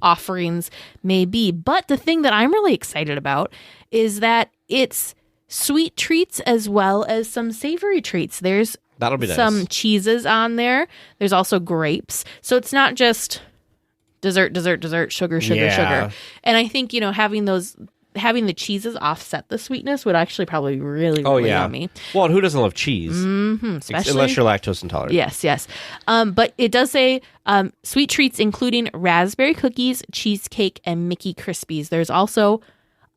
offerings may be. But the thing that I'm really excited about is that it's sweet treats as well as some savory treats. There's That'll be some nice. cheeses on there. There's also grapes. So it's not just dessert, sugar. Yeah. And I think, having the cheeses offset the sweetness would actually probably really yummy. Well, and who doesn't love cheese? Especially, Unless you're lactose intolerant. Yes. But it does say sweet treats including raspberry cookies, cheesecake, and Mickey Krispies. There's also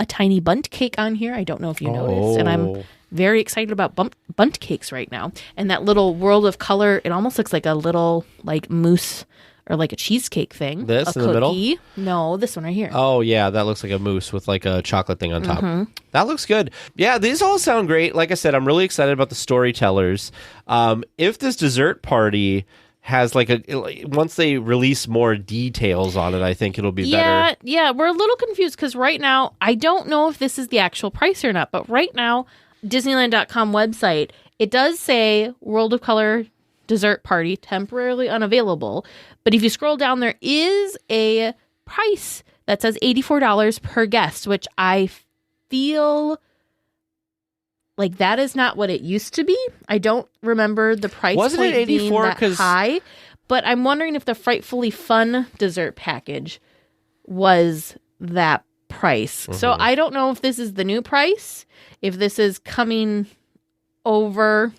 a tiny bunt cake on here. I don't know if you noticed. And I'm very excited about bunt cakes right now. And that little World of Color, it almost looks like a little like mousse or like a cheesecake thing. This a in the middle? No, this one right here. Oh, yeah, that looks like a mousse with like a chocolate thing on top. That looks good. Yeah, these all sound great. Like I said, I'm really excited about the storytellers. If this dessert party has once they release more details on it, I think it'll be better. Yeah, we're a little confused because right now, I don't know if this is the actual price or not, but right now, Disneyland.com website, it does say World of Color dessert party temporarily unavailable. But if you scroll down, there is a price that says $84 per guest, which I feel like that is not what it used to be. I don't remember the price Wasn't point it 84? being that high, but I'm wondering if the Frightfully Fun dessert package was that price. So I don't know if this is the new price, if this is coming over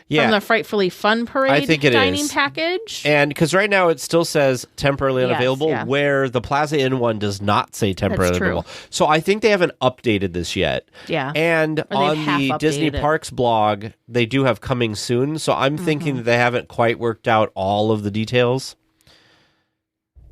from the Frightfully Fun Parade I think it dining is. package. And because right now it still says temporarily Yes, unavailable, yeah. where the Plaza Inn one does not say temporarily That's true. unavailable. So I think they haven't updated this yet. Yeah. And they've on half the updated Disney it. Parks blog, they do have coming soon. So I'm thinking that they haven't quite worked out all of the details.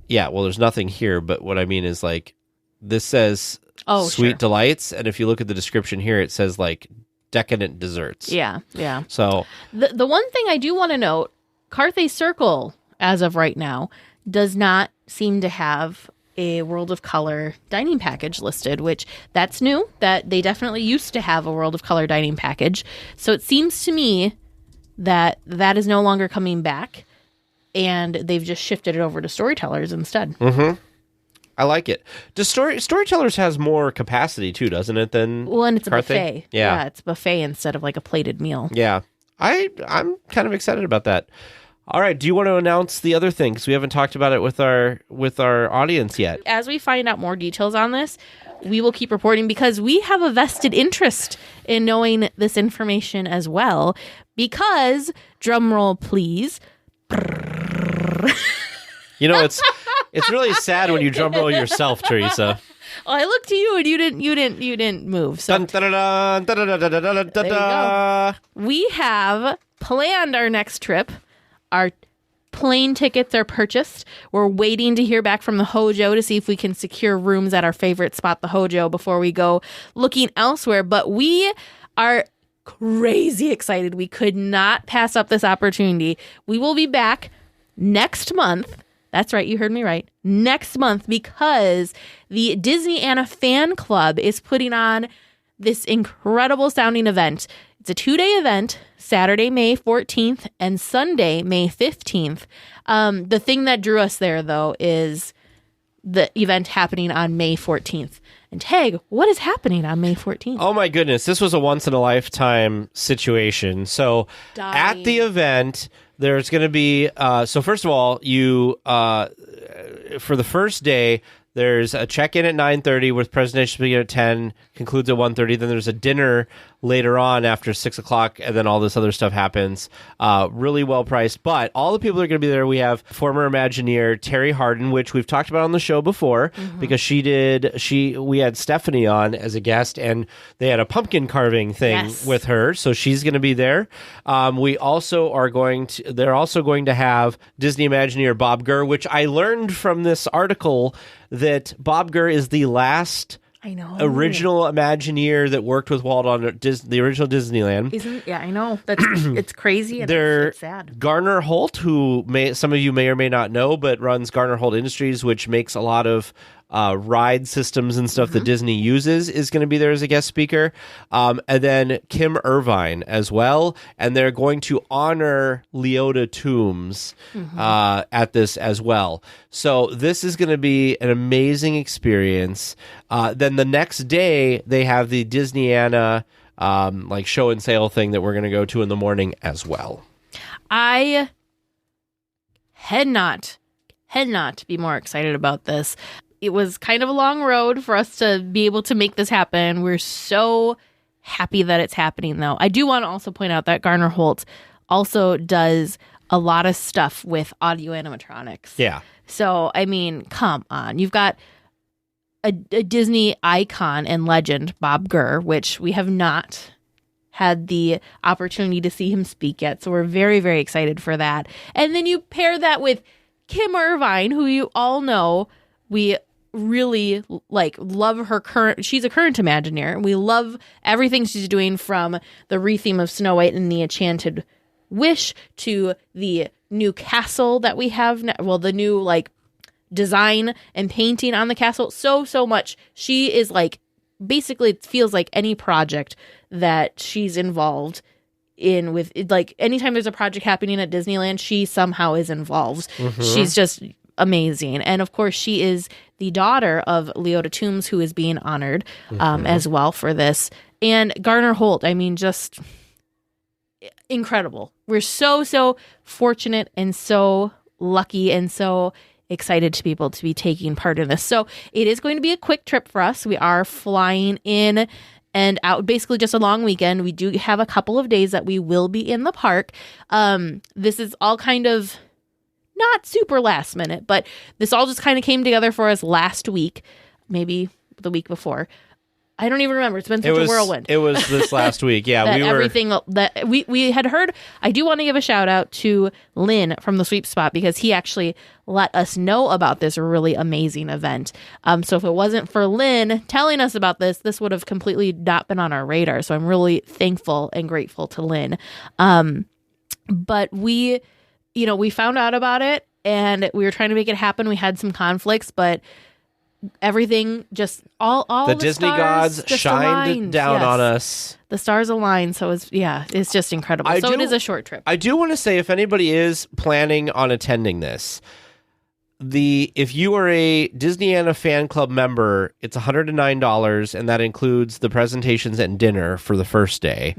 Yeah, well, there's nothing here, but what I mean is like this says Sweet sure. Delights, and if you look at the description here, it says like decadent desserts. Yeah. So The one thing I do want to note, Carthay Circle, as of right now, does not seem to have a World of Color dining package listed, which that's new. That they definitely used to have a World of Color dining package. So it seems to me that is no longer coming back, and they've just shifted it over to Storytellers instead. I like it. Does Storytellers has more capacity too, doesn't it? Than Well, and it's a Carthay? buffet. Yeah. It's a buffet instead of like a plated meal. Yeah, I'm kind of excited about that. All right, do you want to announce the other thing? Because we haven't talked about it with our audience yet. As we find out more details on this, we will keep reporting because we have a vested interest in knowing this information as well. Because, drum roll please. You know, it's really sad when you drum roll yourself, Teresa. Well, I looked to you and you didn't move. So Dun, dun, dun, dun, dun, dun, dun, dun, dun, There you dun. we have planned our next trip. Our plane tickets are purchased. We're waiting to hear back from the Hojo to see if we can secure rooms at our favorite spot, the Hojo, before we go looking elsewhere. But we are crazy excited. We could not pass up this opportunity. We will be back next month. That's right, you heard me right. Next month, because the Disney Anna Fan Club is putting on this incredible sounding event. It's a 2-day event, Saturday, May 14th and Sunday, May 15th. The thing that drew us there, though, is the event happening on May 14th. And Tag, what is happening on May 14th? Oh my goodness, this was a once-in-a-lifetime situation. So Dying. at the event, there's going to be, so first of all, you, for the first day, there's a check-in at 9:30 with presentation beginning at 10, concludes at 1:30. Then there's a dinner later on after 6 o'clock, and then all this other stuff happens. Really well priced. But all the people that are going to be there, we have former Imagineer Terry Harden, which we've talked about on the show before, because we had Stephanie on as a guest, and they had a pumpkin carving thing Yes. with her, so she's going to be there. They're also going to have Disney Imagineer Bob Gurr, which I learned from this article that Bob Gurr is the last I know. original Imagineer that worked with Walt on the original Disneyland. Yeah, I know. That's it's crazy and it's sad. Garner Holt, who some of you may or may not know, but runs Garner Holt Industries, which makes a lot of ride systems and stuff that Disney uses, is going to be there as a guest speaker. And then Kim Irvine as well. And they're going to honor Leota Toombs at this as well. So this is going to be an amazing experience. Then the next day, they have the Disneyana like show and sale thing that we're going to go to in the morning as well. I had not be more excited about this. It was kind of a long road for us to be able to make this happen. We're so happy that it's happening, though. I do want to also point out that Garner Holt also does a lot of stuff with audio animatronics. Yeah. So, I mean, come on. You've got a Disney icon and legend, Bob Gurr, which we have not had the opportunity to see him speak yet. So we're very, very excited for that. And then you pair that with Kim Irvine, who you all know we really love her she's a current Imagineer. We love everything she's doing, from the retheme of Snow White and the Enchanted Wish to the new castle that we have now. Well, the new design and painting on the castle. So much. She is basically, it feels like any project that she's involved in with, anytime there's a project happening at Disneyland, she somehow is involved. She's just amazing. And of course, she is the daughter of Leota Toombs, who is being honored as well for this. And Garner Holt, I mean, just incredible. We're so fortunate and so lucky and so excited to be able to be taking part in this. So it is going to be a quick trip for us. We are flying in and out, basically just a long weekend. We do have a couple of days that we will be in the park. This is all kind of not super last minute, but this all just kind of came together for us last week, maybe the week before. I don't even remember. It's been such a whirlwind. It was this last week. Yeah, everything that we had heard. I do want to give a shout out to Lynn from the Sweep Spot, because he actually let us know about this really amazing event. So if it wasn't for Lynn telling us about this, this would have completely not been on our radar. So I'm really thankful and grateful to Lynn. But we found out about it and we were trying to make it happen. We had some conflicts, but everything just all the Disney gods shined aligned. Down on us. The stars aligned, so it's just incredible. It is a short trip. I do want to say, if anybody is planning on attending this, if you are a Disneyana fan club member, it's $109, and that includes the presentations and dinner for the first day.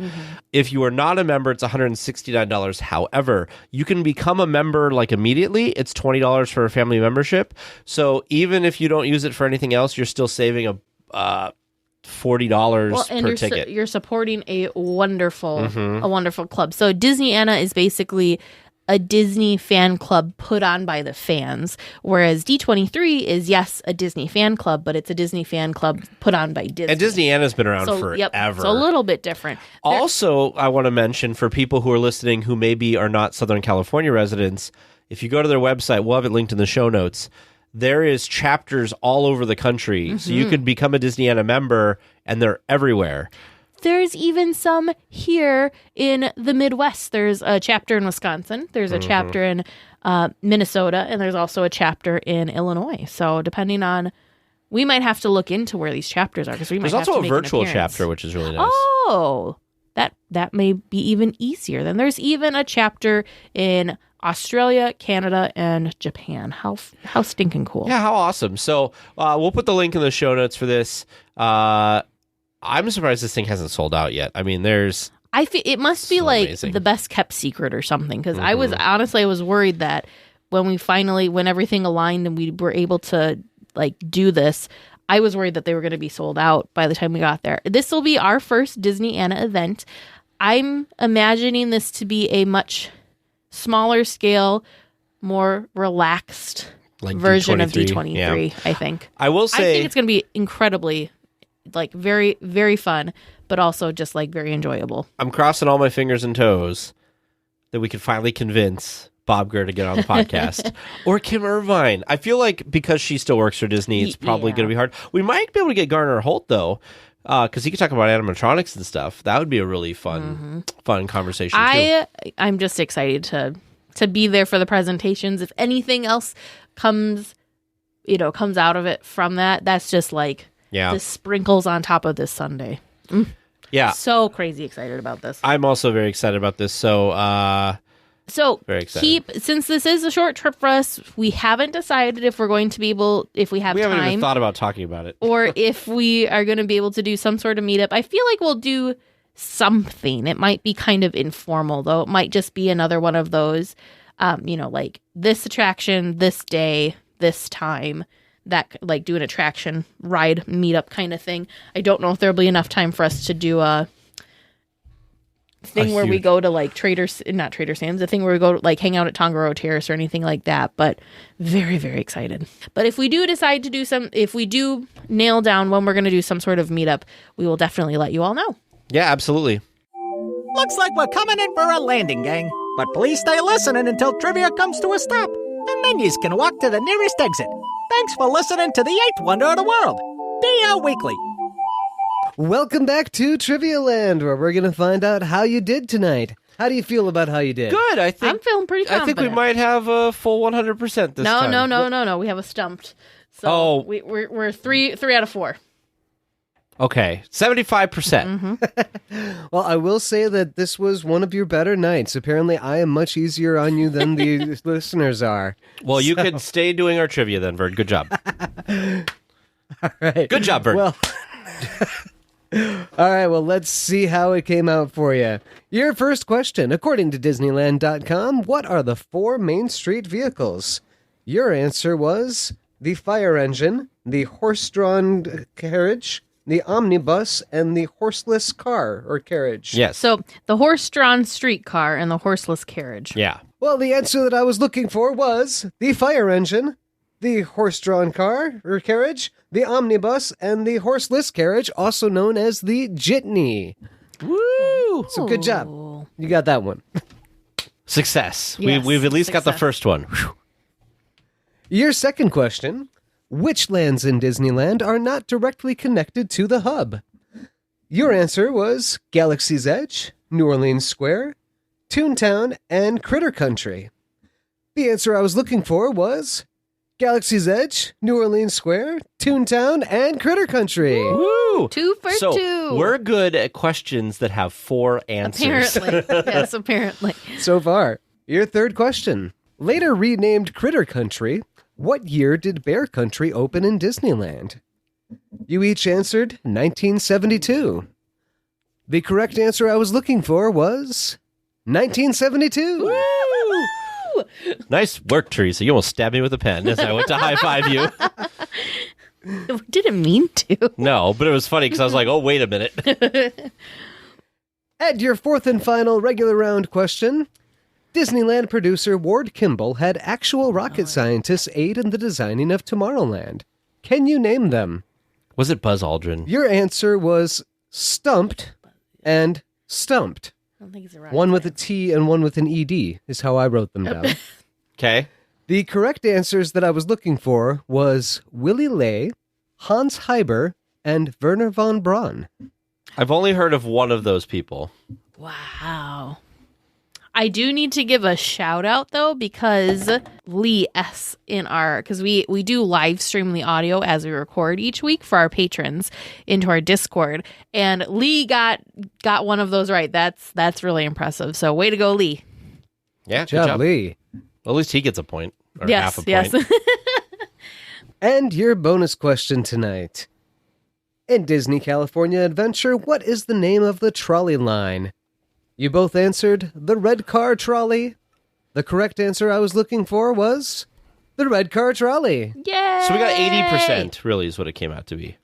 If you are not a member, it's $169. However, you can become a member immediately. It's $20 for a family membership. So even if you don't use it for anything else, you're still saving $40 per ticket. You're supporting a wonderful club. So Disneyana is basically a Disney fan club put on by the fans, whereas D23 is, yes, a Disney fan club, but it's a Disney fan club put on by Disney. And Disneyana's been around forever. Yep, so a little bit different. Also, I want to mention, for people who are listening who maybe are not Southern California residents, if you go to their website, we'll have it linked in the show notes, there is chapters all over the country. So you could become a Disneyana member, and they're everywhere. There's even some here in the Midwest. There's a chapter in Wisconsin. There's a chapter in Minnesota. And there's also a chapter in Illinois. So depending on, we might have to look into where these chapters are, because we might have to make an appearance. There's also a virtual chapter, which is really nice. Oh, that may be even easier. Then there's even a chapter in Australia, Canada, and Japan. How stinking cool. Yeah, how awesome. So we'll put the link in the show notes for this. I'm surprised this thing hasn't sold out yet. I mean, I feel it must be amazing. The best kept secret or something, because I was worried that when everything aligned and we were able to do this, I was worried that they were going to be sold out by the time we got there. This will be our first Disneyana event. I'm imagining this to be a much smaller scale, more relaxed version of D23. Yeah. I think. I will say, I think it's going to be incredibly, very, very fun, but also just very enjoyable. I'm crossing all my fingers and toes that we can finally convince Bob Gurr to get on the podcast. Or Kim Irvine. I feel like because she still works for Disney, it's probably going to be hard. We might be able to get Garner Holt, though, because he could talk about animatronics and stuff. That would be a really fun conversation, too. I'm just excited to be there for the presentations. If anything else comes out of it from that, that's just like the sprinkles on top of this Sunday. Yeah. So crazy excited about this. I'm also very excited about this. So very excited. Since this is a short trip for us, we haven't decided if we're going to be able, if we have time. We haven't even thought about talking about it. Or if we are going to be able to do some sort of meetup. I feel like we'll do something. It might be kind of informal, though. It might just be another one of those, like this attraction, this day, this time. That, like, do an attraction ride meetup kind of thing. I don't know if there'll be enough time for us to do a thing where we go to, like, not Trader Sam's, a thing where we go, like, hang out at Tongariro Terrace or anything like that. But very, very excited. But if we do decide to do if we do nail down when we're going to do some sort of meetup, we will definitely let you all know. Yeah, absolutely. Looks like we're coming in for a landing, gang. But please stay listening until trivia comes to a stop. And then you can walk to the nearest exit. Thanks for listening to the 8th wonder of the world, DLWeekly. Welcome back to Trivia Land, where we're going to find out how you did tonight. How do you feel about how you did? Good. I'm feeling pretty confident. I think we might have a full 100% this time. No. We have a stumped. So we're three out of 4. Okay, 75%. Well, I will say that this was one of your better nights. Apparently, I am much easier on you than the listeners are. Well, you could stay doing our trivia then, Vern. Good job. All right. Good job, Vern. Well, all right, well, let's see how it came out for you. Your first question, according to Disneyland.com, what are the 4 Main Street vehicles? Your answer was the fire engine, the horse-drawn carriage, the omnibus, and the horseless car or carriage. Yes. So the horse-drawn streetcar and the horseless carriage. Yeah. Well, the answer that I was looking for was the fire engine, the horse-drawn car or carriage, the omnibus, and the horseless carriage, also known as the jitney. Woo! So good job. You got that one. Success. Yes, We've at least got the success. first one. Whew. Your second question. Which lands in Disneyland are not directly connected to the hub? Your answer was Galaxy's Edge, New Orleans Square, Toontown, and Critter Country. The answer I was looking for was Galaxy's Edge, New Orleans Square, Toontown, and Critter Country. Woo! 2 for 2. We're good at questions that have 4 answers. Apparently. Yes, apparently. So far. Your third question. Later renamed Critter Country, what year did Bear Country open in Disneyland? You each answered 1972. The correct answer I was looking for was 1972. Woo! Nice work, Teresa. You almost stabbed me with a pen as I went to high-five you. Didn't mean to. No, but it was funny because I was like, oh, wait a minute. And your fourth and final regular round question. Disneyland producer Ward Kimball had actual rocket scientists aid in the designing of Tomorrowland. Can you name them? Was it Buzz Aldrin? Your answer was Stumped and Stumped. I don't think it's a rocket. One with a T and one with an ED is how I wrote them down. Okay. The correct answers that I was looking for was Willie Lay, Hans Heiber, and Werner von Braun. I've only heard of one of those people. Wow. I do need to give a shout out though, because Lee S because we do live stream the audio as we record each week for our patrons into our Discord, and Lee got one of those right. That's really impressive. So way to go, Lee. Yeah, good Job, job. Lee. Well, at least he gets a point. Or Yes, half a yes. point. And your bonus question tonight. In Disney California Adventure, what is the name of the trolley line? You both answered the Red Car Trolley. The correct answer I was looking for was the Red Car Trolley. Yay! So we got 80%, really, is what it came out to be.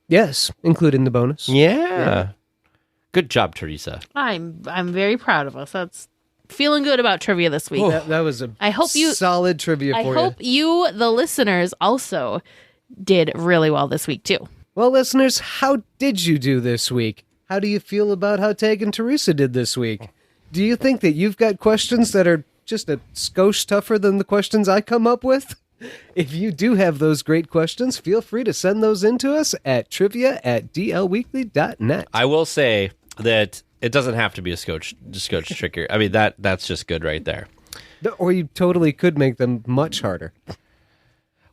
Yes, including the bonus. Yeah. Good job, Teresa. I'm very proud of us. That's feeling good about trivia this week. That was a I hope you- solid trivia I for hope you. you, the listeners, also did really well this week too. Well, listeners, how did you do this week? How do you feel about how Tag and Teresa did this week? Do you think that you've got questions that are just a skosh tougher than the questions I come up with. If you do have those great questions, feel free to send those in to us at trivia@dlweekly.net. I will say that it doesn't have to be a scotch trigger. I mean, that's just good right there. Or you totally could make them much harder.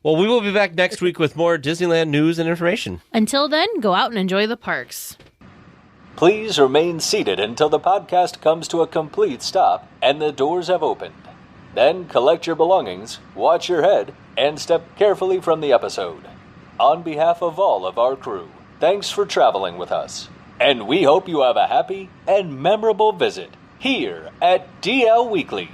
Well, we will be back next week with more Disneyland news and information. Until then, go out and enjoy the parks. Please remain seated until the podcast comes to a complete stop and the doors have opened. Then collect your belongings, watch your head, and step carefully from the episode. On behalf of all of our crew, thanks for traveling with us. And we hope you have a happy and memorable visit here at DL Weekly.